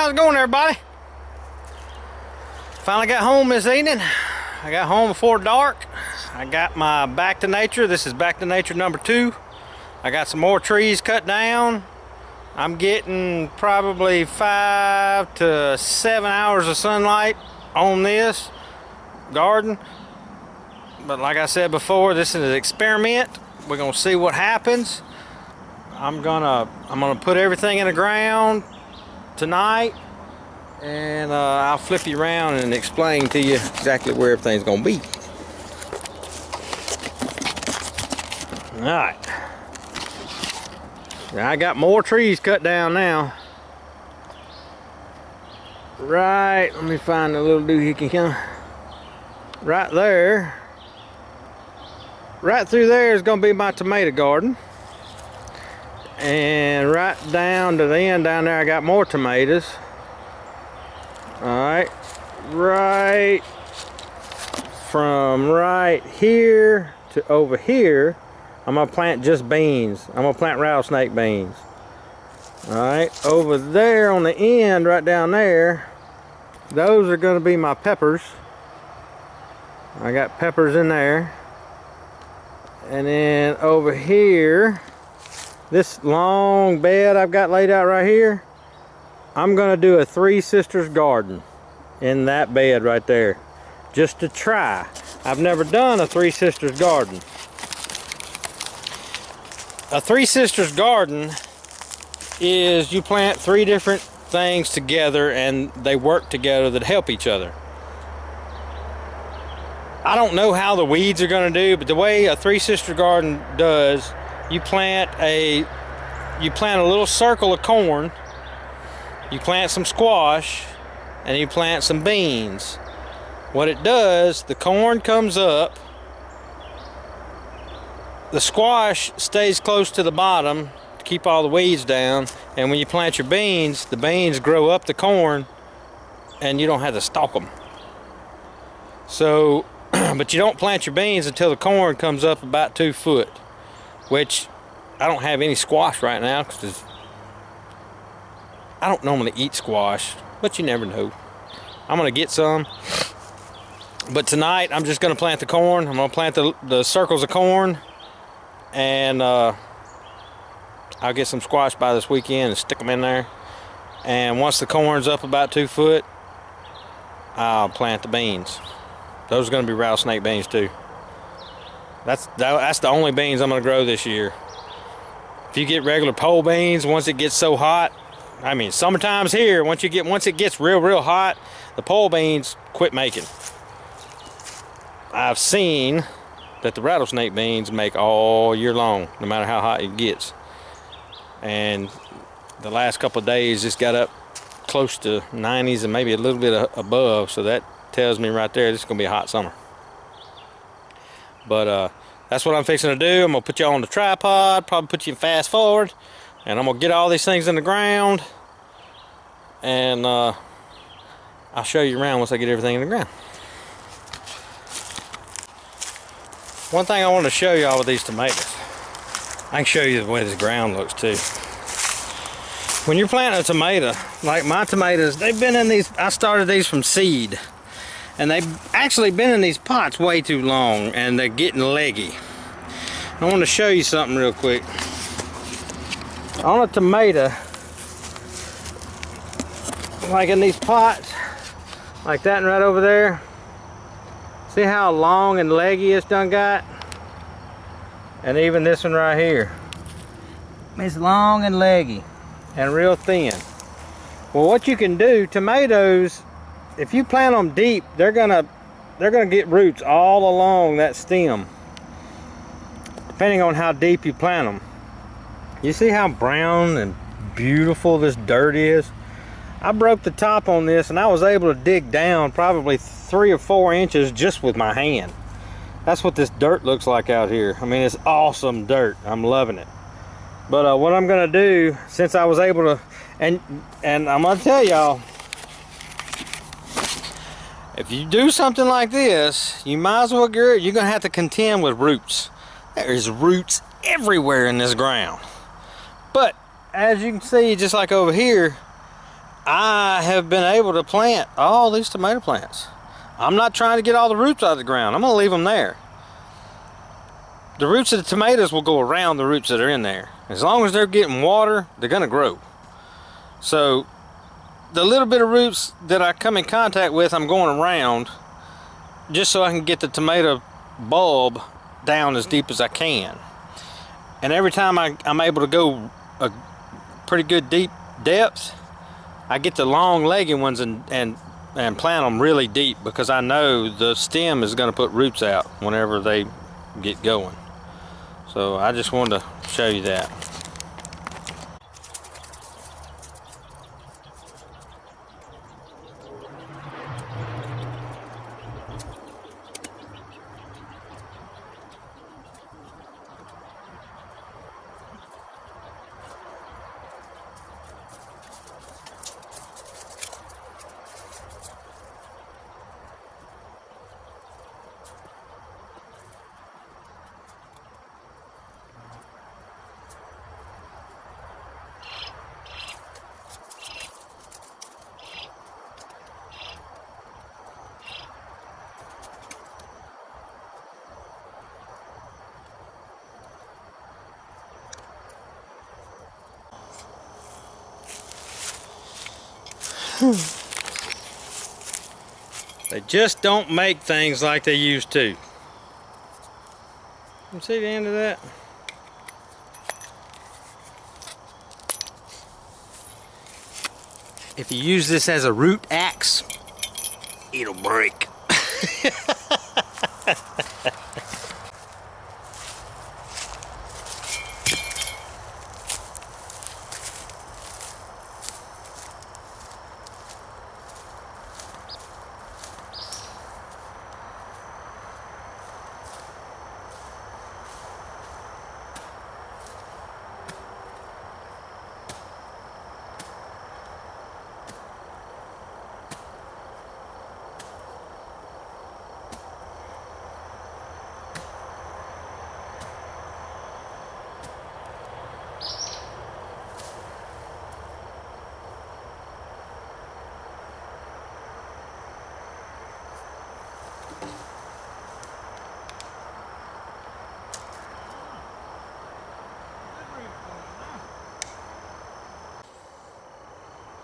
How's it going, everybody? Finally got home this evening. I got home before dark. I got my Back to Nature. This is Back to Nature number 2. I got some more trees cut down. I'm getting probably 5 to 7 hours of sunlight on this garden. But like I said before, this is an experiment. We're gonna see what happens. I'm gonna put everything in the ground tonight, and I'll flip you around and explain to you exactly where everything's gonna be. All right, now I got more trees cut down now. Right, let me find a little doohickey here. Right there, right through there is gonna be my tomato garden. And right down to the end down there, I got more tomatoes. All right, right from right here to over here, I'm gonna plant just beans. I'm gonna plant rattlesnake beans. All right, over there on the end, right down there, those are gonna be my peppers. I got peppers in there. And then over here, this long bed I've got laid out right here, I'm gonna do a Three Sisters garden in that bed right there, just to try. I've never done a Three Sisters garden. A Three Sisters garden is you plant 3 different things together and they work together that help each other. I don't know how the weeds are gonna do, but the way a Three Sister garden does, you plant a little circle of corn, you plant some squash, and you plant some beans. What it does, the corn comes up, the squash stays close to the bottom to keep all the weeds down, and when you plant your beans, the beans grow up the corn and you don't have to stalk them. So, but you don't plant your beans until the corn comes up about 2 foot. Which I don't have any squash right now because I don't normally eat squash, but you never know. I'm gonna get some, but tonight I'm just gonna plant the corn. I'm gonna plant the circles of corn, and I'll get some squash by this weekend and stick them in there. And once the corn's up about 2 foot, I'll plant the beans. Those are gonna be rattlesnake beans too. That's the only beans I'm gonna grow this year. If you get regular pole beans, once it gets so hot, I mean, summertime's here. Once it gets real hot, the pole beans quit making. I've seen that the rattlesnake beans make all year long, no matter how hot it gets. And the last couple of days, it's got up close to 90s and maybe a little bit above, so that tells me right there this is gonna be a hot summer. But that's what I'm fixing to do. I'm gonna put you on the tripod, probably put you in fast forward, and I'm gonna get all these things in the ground, and I'll show you around once I get everything in the ground. One thing I want to show y'all with these tomatoes, I can show you the way this ground looks too. When you're planting a tomato, like my tomatoes, they've been in these, I started these from seed. And they've actually been in these pots way too long, and they're getting leggy. I want to show you something real quick. On a tomato, like in these pots, like that and right over there, see how long and leggy it's done got? And even this one right here. It's long and leggy and real thin. Well, what you can do, tomatoes, if you plant them deep, they're gonna get roots all along that stem, depending on how deep you plant them. You see how brown and beautiful this dirt is? I broke the top on this and I was able to dig down probably 3 or 4 inches just with my hand. That's what this dirt looks like out here. I mean, it's awesome dirt. I'm loving it. But what I'm gonna do, since I was able to, and I'm gonna tell y'all, if you do something like this, you might as well you're gonna have to contend with roots. There's roots everywhere in this ground. But as you can see, just like over here, I have been able to plant all these tomato plants. I'm not trying to get all the roots out of the ground. I'm gonna leave them there. The roots of the tomatoes will go around the roots that are in there. As long as they're getting water, they're gonna grow. So the little bit of roots that I come in contact with, I'm going around just so I can get the tomato bulb down as deep as I can. And every time I'm able to go a pretty good deep depth, I get the long legged ones and plant them really deep, because I know the stem is going to put roots out whenever they get going. So I just wanted to show you that. They just don't make things like they used to. You see the end of that? If you use this as a root axe, it'll break.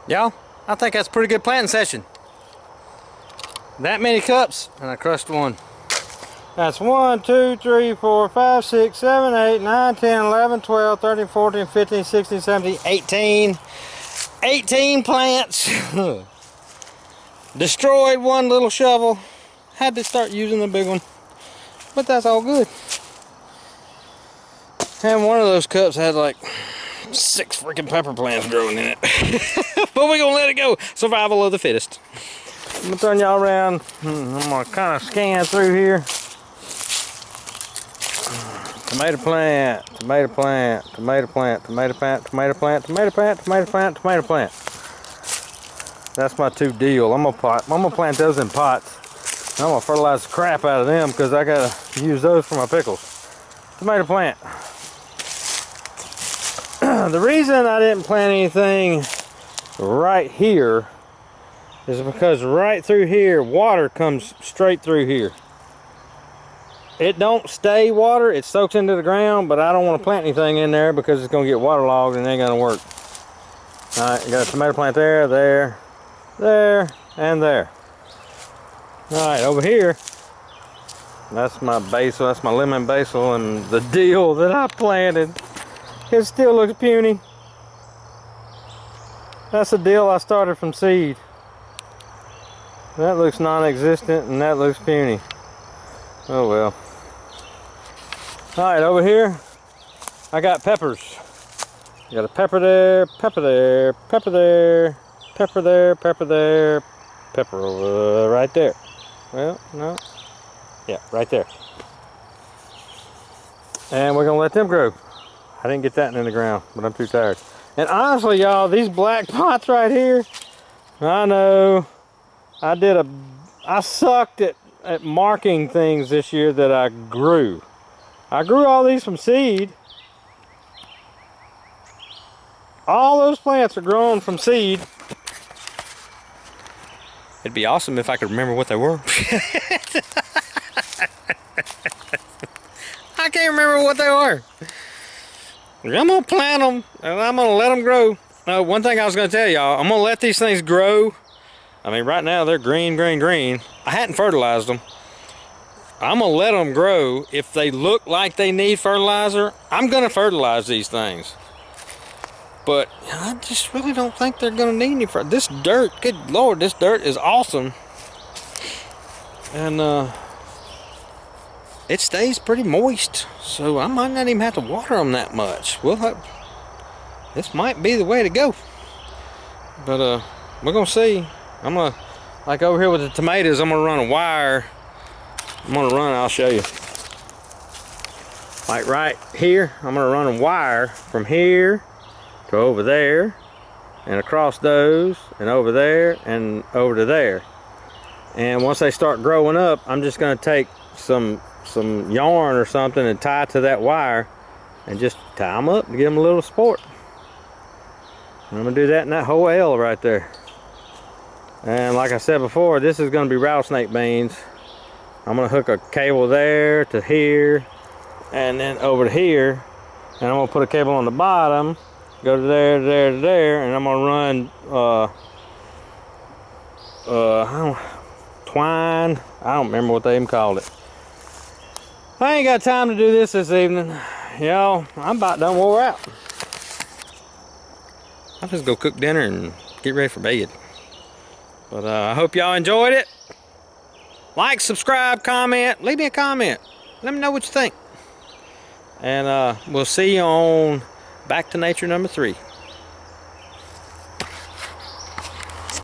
Y'all, I think that's a pretty good planting session. That many cups, and I crushed one. That's 1, 2, 3, 4, 5, 6, 7, 8, 9, 10, 11, 12, 13, 14, 15, 16, 17, 18. 18 plants. Destroyed one little shovel. Had to start using the big one. But that's all good. And one of those cups had like 6 freaking pepper plants growing in it. But we're gonna let it go. Survival of the fittest. I'm gonna turn y'all around. I'm gonna kind of scan through here. Tomato plant, tomato plant, tomato plant, tomato plant, tomato plant, tomato plant, tomato plant, tomato plant. That's my 2 deal. I'm gonna plant those in pots. I'm gonna fertilize the crap out of them because I gotta use those for my pickles. Tomato plant. The reason I didn't plant anything right here is because right through here, water comes straight through here. It don't stay water, it soaks into the ground, but I don't want to plant anything in there because it's going to get waterlogged and it ain't going to work. Alright, got a tomato plant there, there, there, and there. Alright, over here, that's my basil, that's my lemon basil, and the dill that I planted, it still looks puny. That's a dill I started from seed. That looks non-existent and that looks puny. Oh well. Alright, over here I got peppers. Got a pepper there, pepper there, pepper there, pepper there, pepper there, pepper over right there. Well, no. Yeah, right there. And we're gonna let them grow. I didn't get that in the ground, but I'm too tired. And honestly, y'all, these black pots right here, I know I sucked at marking things this year that I grew. I grew all these from seed. All those plants are grown from seed. It'd be awesome if I could remember what they were. I can't remember what they were. I'm gonna plant them and I'm gonna let them grow. One thing I was gonna tell y'all, I'm gonna let these things grow. I mean, right now they're green, green, green. I hadn't fertilized them. I'm gonna let them grow. If they look like they need fertilizer, I'm gonna fertilize these things. But I just really don't think they're gonna need any fertilizer. This dirt, good Lord, this dirt is awesome. And it stays pretty moist, so I might not even have to water them that much. This might be the way to go. But we're gonna see. I'm gonna, like over here with the tomatoes, I'm gonna run a wire. I'll show you. Like right here, I'm gonna run a wire from here to over there, and across those, and over there, and over to there. And once they start growing up, I'm just gonna take some yarn or something and tie it to that wire and just tie them up to give them a little support. And I'm gonna do that in that whole L right there. And like I said before, this is gonna be rattlesnake beans. I'm gonna hook a cable there to here and then over to here, and I'm gonna put a cable on the bottom, go to there, to there, to there, and I'm gonna run twine. I don't remember what they even called it. I ain't got time to do this evening. Y'all, I'm about done wore out. I'll just go cook dinner and get ready for bed. But I hope y'all enjoyed it. Like, subscribe, comment, leave me a comment. Let me know what you think. And we'll see you on Back to Nature number 3.